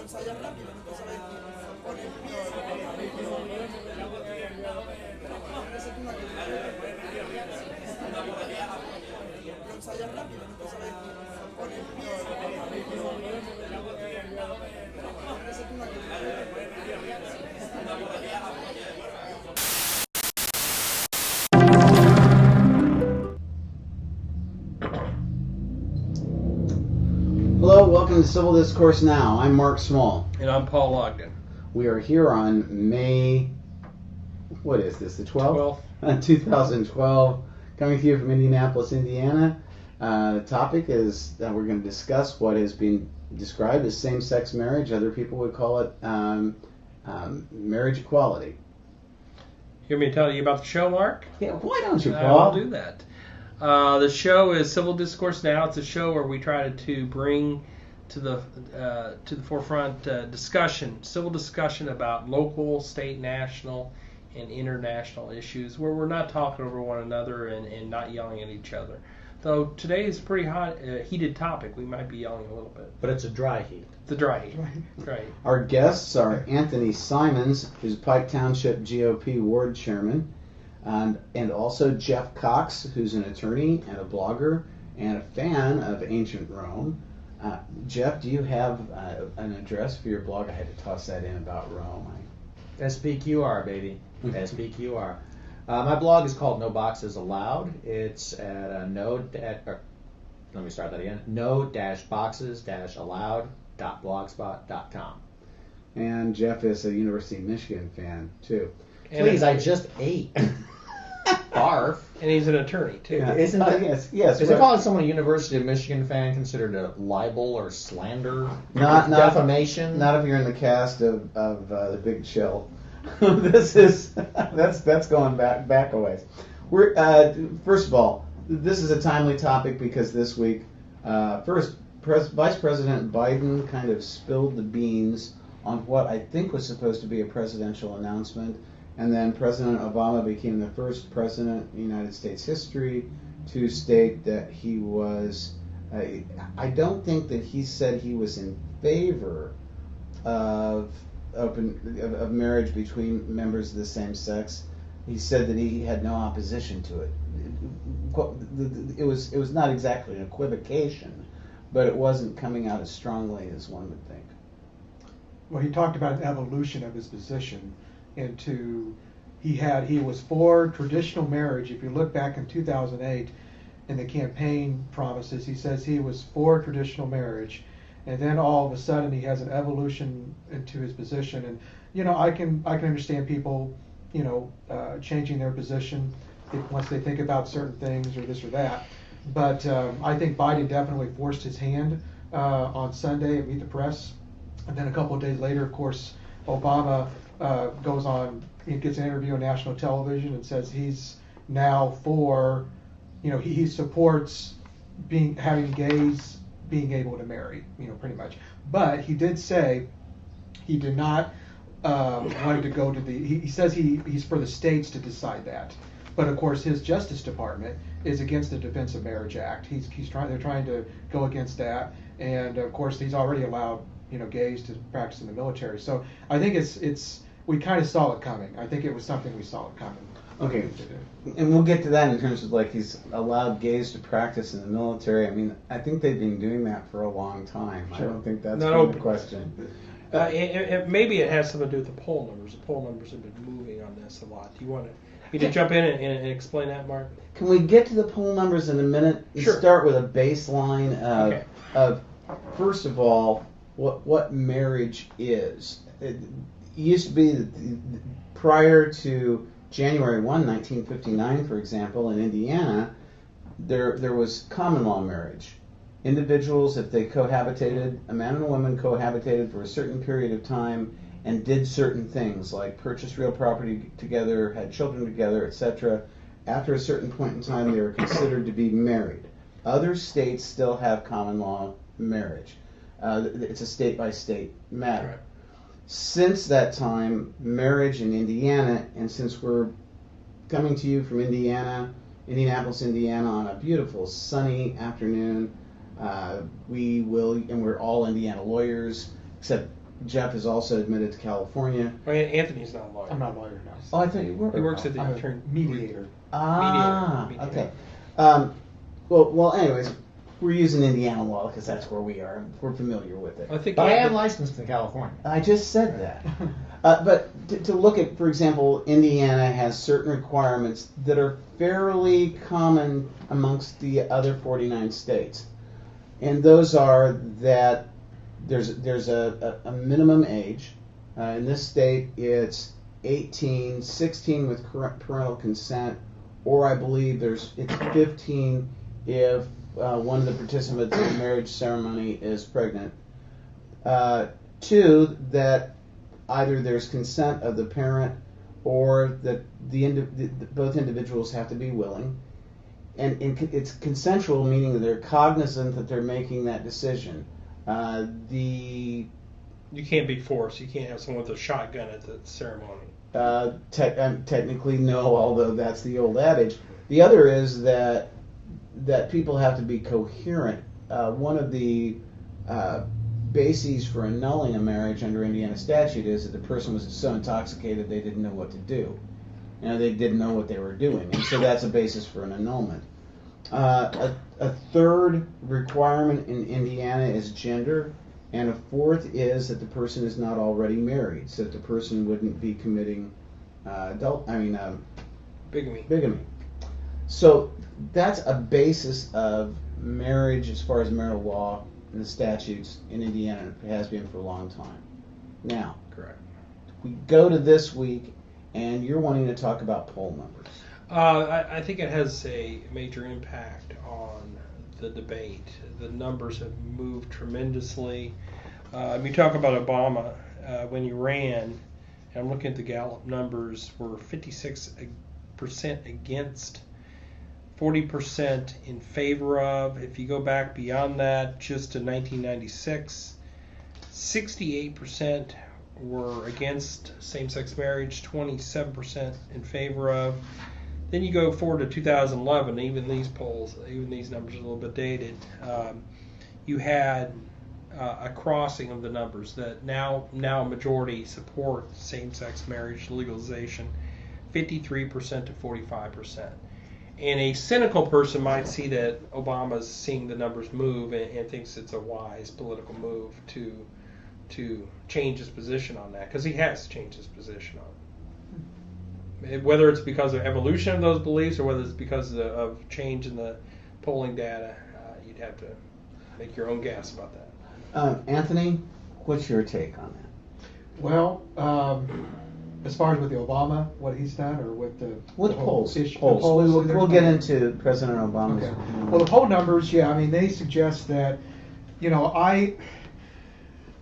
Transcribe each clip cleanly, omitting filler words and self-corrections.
ensayas rápido, no te sabes poner pie. Esa es una que lo ensayas rápido, no te sabes poner pie. Esa es una que Hello, welcome to Civil Discourse Now. I'm Mark Small. And I'm Paul Ogden. We are here on May, what is this, the 12th? 2012, coming to you from Indianapolis, Indiana. The topic is that we're going to discuss what has been described as same-sex marriage. Other people would call it marriage equality. Hear me tell you about the show, Mark? Yeah, why don't you, I Paul? will do that. The show is Civil Discourse Now. It's a show where we try to bring to the forefront civil discussion about local, state, national, and international issues, where we're not talking over one another and not yelling at each other. Though today is a pretty heated topic, we might be yelling a little bit. But it's a dry heat. It's a dry heat. Right. Our guests are Anthony Simons, who's Pike Township GOP Ward Chairman, and also Jeff Cox, who's an attorney and a blogger and a fan of ancient Rome. Jeff, do you have an address for your blog? I had to toss that in about Rome. SPQR, baby. SPQR. My blog is called No Boxes Allowed. It's at no-boxes-allowed.blogspot.com. And Jeff is a University of Michigan fan, too. Please, I just ate. Barf. And he's an attorney, too. Yeah. Isn't that, yes. is it calling someone a University of Michigan fan considered a libel or slander? Not defamation? Not if you're in the cast of The Big Chill. That's going back a ways. We're first of all, this is a timely topic because this week, Vice President Biden kind of spilled the beans on what I think was supposed to be a presidential announcement, and then President Obama became the first president in United States history to state that he was. I don't think that he said he was in favor of marriage between members of the same sex. He said that he had no opposition to it. It was not exactly an equivocation, but it wasn't coming out as strongly as one would think. Well, he talked about an evolution of his position into he was for traditional marriage. If you look back in 2008 in the campaign promises, he says he was for traditional marriage. And then all of a sudden he has an evolution into his position, and I can understand people changing their position once they think about certain things or this or that. But I think Biden definitely forced his hand on Sunday at Meet the Press, and then a couple of days later, of course, Obama goes on, he gets an interview on national television and says he's now for, he supports having gays being able to marry, pretty much. But he did say he did not want to go to he says he's for the states to decide that. But of course his Justice Department is against the Defense of Marriage Act. They're trying to go against that, and of course he's already allowed gays to practice in the military. So I think we kind of saw it coming. I think it was something we saw it coming. Okay, and we'll get to that in terms of he's allowed gays to practice in the military. I mean, I think they've been doing that for a long time. Sure. I don't think that's the question. Maybe it has something to do with the poll numbers. The poll numbers have been moving on this a lot. Do you want me to jump in and explain that, Mark? Can we get to the poll numbers in a minute? Sure. Start with a baseline of first of all, what marriage is. It used to be that prior to January 1, 1959, for example, in Indiana, there was common law marriage. Individuals, if they cohabitated, a man and a woman cohabitated for a certain period of time and did certain things like purchase real property together, had children together, etc., after a certain point in time they were considered to be married. Other states still have common law marriage. It's a state-by-state matter. Right. Since that time, marriage in Indiana, and since we're coming to you from Indianapolis, Indiana, on a beautiful sunny afternoon, we're all Indiana lawyers, except Jeff is also admitted to California. Well, Anthony's not a lawyer. I'm not a lawyer now. Oh, I thought you were. He works at the I'm attorney. a mediator. Ah, Mediator. okay. Well, anyways, we're using Indiana law because that's where we are. We're familiar with it. I think. But I am licensed in California. I just said that. But to look at, for example, Indiana has certain requirements that are fairly common amongst the other 49 states. And those are that there's a minimum age. In this state, it's 18, 16 with parental consent, or I believe it's 15 if one of the participants in the marriage ceremony is pregnant. 2, that either there's consent of the parent or that both individuals have to be willing. And it's consensual, meaning that they're cognizant that they're making that decision. You can't be forced. You can't have someone with a shotgun at the ceremony. Technically, no, although that's the old adage. The other is that people have to be coherent. One of the bases for annulling a marriage under Indiana statute is that the person was so intoxicated they didn't know what to do. They didn't know what they were doing, and so that's a basis for an annulment. A third requirement in Indiana is gender, and a fourth is that the person is not already married, so that the person wouldn't be committing bigamy. So that's a basis of marriage as far as marital law and the statutes in Indiana. It has been for a long time. Now, Correct. we go to this week, and you're wanting to talk about poll numbers. I think it has a major impact on the debate. The numbers have moved tremendously. You talk about Obama when he ran, and I'm looking at the Gallup numbers, were 56% against, 40% in favor of. If you go back beyond that, just to 1996, 68% were against same-sex marriage, 27% in favor of. Then you go forward to 2011, even these numbers are a little bit dated. You had a crossing of the numbers that now a majority support same-sex marriage legalization, 53% to 45%. And a cynical person might see that Obama's seeing the numbers move and thinks it's a wise political move to change his position on that, because he has changed his position on it. Whether it's because of evolution of those beliefs or whether it's because of change in the polling data, you'd have to make your own guess about that. Anthony, what's your take on that? Well, as far as with the Obama, what he's done, or with the Polls. issue, Polls. the polls, We'll get into President Obama's. Okay. Well, the poll numbers, yeah, I mean, they suggest that,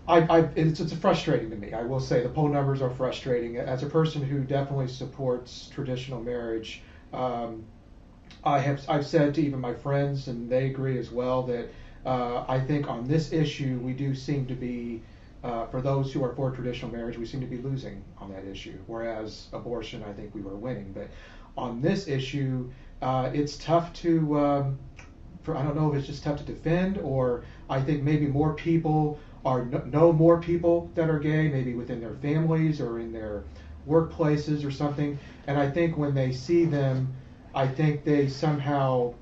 it's frustrating to me. I will say the poll numbers are frustrating. As a person who definitely supports traditional marriage, I've said to even my friends, and they agree as well, that I think on this issue we do seem to be, for those who are for traditional marriage, we seem to be losing on that issue. Whereas abortion, I think we were winning. But on this issue, it's tough to, I don't know if it's just tough to defend, or I think maybe more people know more people that are gay, maybe within their families or in their workplaces or something. And I think when they see them, I think they somehow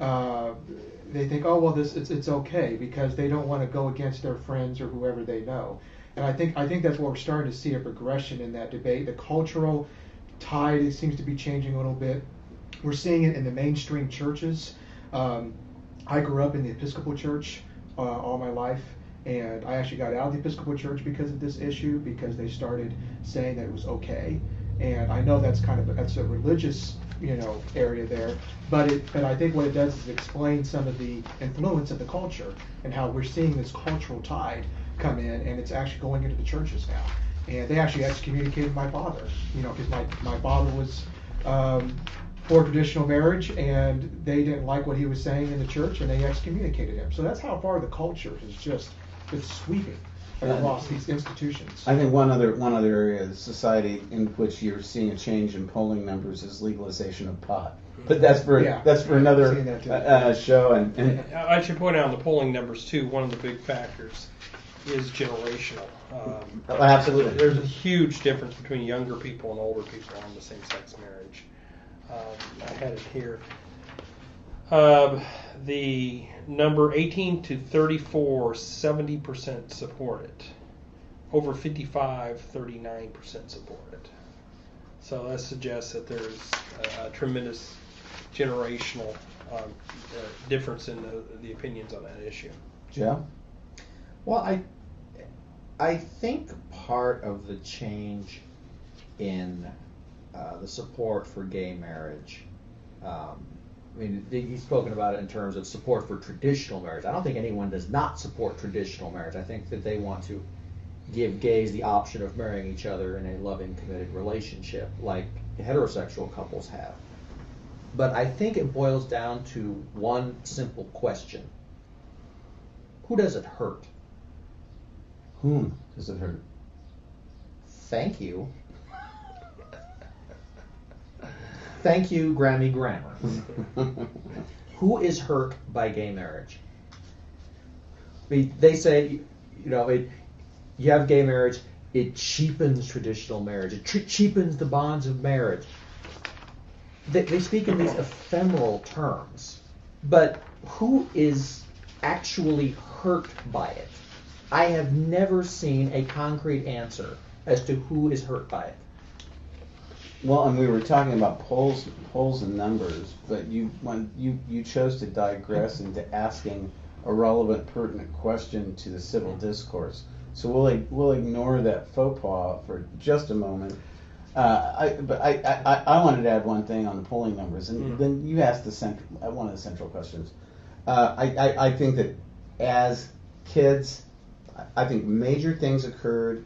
they think, oh well, it's okay, because they don't want to go against their friends or whoever they know. And I think that's what we're starting to see, a progression in that debate. The cultural tide seems to be changing a little bit. We're seeing it in the mainstream churches. I grew up in the Episcopal Church all my life. And I actually got out of the Episcopal Church because of this issue, because they started saying that it was okay. And I know that's a religious, area there, but I think what it does is explain some of the influence of the culture and how we're seeing this cultural tide come in, and it's actually going into the churches now. And they actually excommunicated my father, because my father was for traditional marriage, and they didn't like what he was saying in the church, and they excommunicated him. So that's how far the culture has just been sweeping across these institutions. I think one other area of society in which you're seeing a change in polling numbers is legalization of pot. But that's for another show. And I should point out in the polling numbers too, one of the big factors is generational. Oh, absolutely. There's a huge difference between younger people and older people on the same-sex marriage. I had it here. The number 18 to 34, 70% support it. Over 55, 39% support it. So that suggests that there's a tremendous generational difference in the opinions on that issue. Joe? Well, I think part of the change in the support for gay marriage, I mean, you've spoken about it in terms of support for traditional marriage. I don't think anyone does not support traditional marriage. I think that they want to give gays the option of marrying each other in a loving, committed relationship like heterosexual couples have. But I think it boils down to one simple question. Who does it hurt? Whom does it hurt? Thank you. Thank you, Grammy Grammar. Who is hurt by gay marriage? I mean, they say, you have gay marriage, it cheapens traditional marriage. It cheapens the bonds of marriage. They speak in these ephemeral terms. But who is actually hurt by it? I have never seen a concrete answer as to who is hurt by it. Well, and we were talking about polls and numbers, but you chose to digress into asking a relevant, pertinent question to the civil discourse. So we'll ignore that faux pas for just a moment. I wanted to add one thing on the polling numbers, and then you asked one of the central questions. I think that as kids, I think major things occurred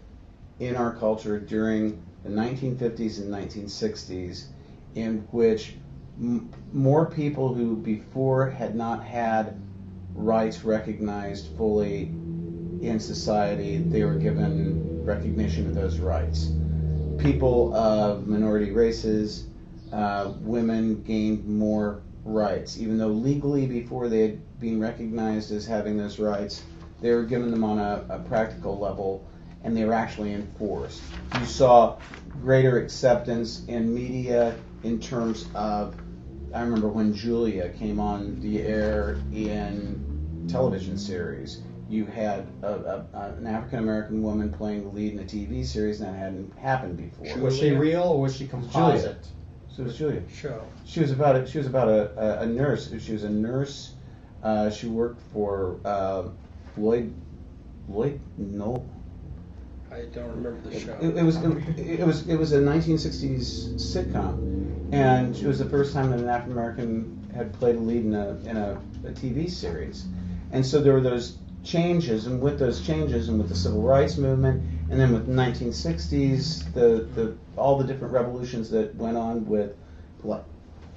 in our culture during the 1950s and 1960s in which more people who before had not had rights recognized fully in society, they were given recognition of those rights. People of minority races, women gained more rights. Even though legally before they had been recognized as having those rights, they were given them on a practical level, and they were actually enforced. You saw greater acceptance in media in terms of, I remember when Julia came on the air in television series, you had an African-American woman playing the lead in a TV series, and that hadn't happened before. Was she real or was she composite? So it was Julia. Show. She was about a nurse. She was a nurse. She worked for Lloyd. No. I don't remember the show. It was a 1960s sitcom, and it was the first time that an African American had played a lead in a TV series, and so there were those changes, and with those changes, and with the civil rights movement, and then with the 1960s, all the different revolutions that went on with like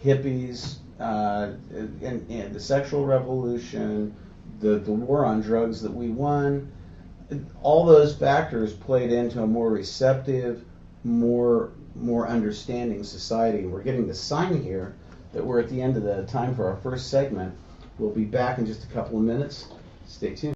hippies, and the sexual revolution, the war on drugs that we won. All those factors played into a more receptive, more understanding society. And we're getting the sign here that we're at the end of the time for our first segment. We'll be back in just a couple of minutes. Stay tuned.